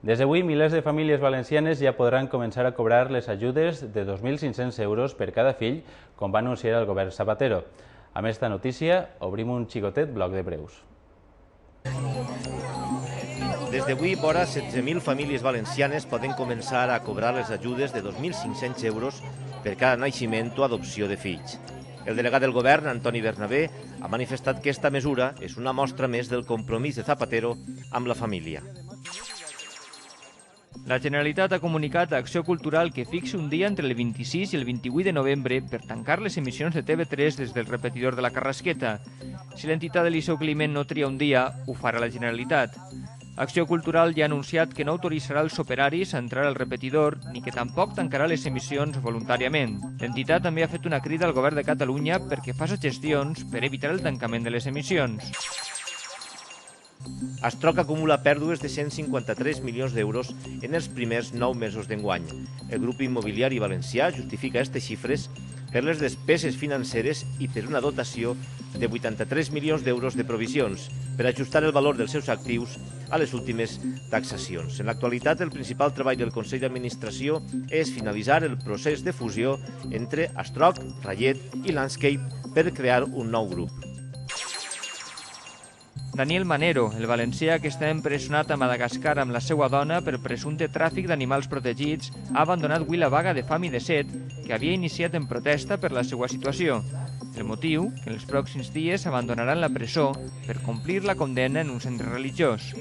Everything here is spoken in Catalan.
Des d'avui, milers de famílies valencianes ja podran començar a cobrar les ajudes de 2.500 euros per cada fill, com va anunciar el govern Zapatero. Amb esta notícia, obrim un xicotet bloc de breus. Des d'avui, vora 16.000 famílies valencianes poden començar a cobrar les ajudes de 2.500 euros per cada naixement o adopció de fills. El delegat del govern, Antoni Bernabé, ha manifestat que aquesta mesura és una mostra més del compromís de Zapatero amb la família. La Generalitat ha comunicat a Acció Cultural que fixa un dia entre el 26 i el 28 de novembre per tancar les emissions de TV3 des del repetidor de la Carrasqueta. Si l'entitat de Liceu Climent no tria un dia, ho farà la Generalitat. Acció Cultural ja ha anunciat que no autoritzarà els operaris a entrar al repetidor ni que tampoc tancarà les emissions voluntàriament. L'entitat també ha fet una crida al govern de Catalunya perquè faci gestions per evitar el tancament de les emissions. Astroc acumula pèrdues de 153 milions d'euros en els primers 9 mesos d'enguany. El grup immobiliari valencià justifica aquestes xifres per les despeses financeres i per una dotació de 83 milions d'euros de provisions per ajustar el valor dels seus actius a les últimes taxacions. En l'actualitat, el principal treball del Consell d'Administració és finalitzar el procés de fusió entre Astroc, Rallet i Landscape per crear un nou grup. Daniel Manero, el valencià que està empresonat a Madagascar amb la seva dona per presumpte tràfic d'animals protegits, ha abandonat avui la vaga de fam i de set que havia iniciat en protesta per la seva situació. El motiu, que en els pròxims dies abandonaran la presó per complir la condemna en un centre religiós.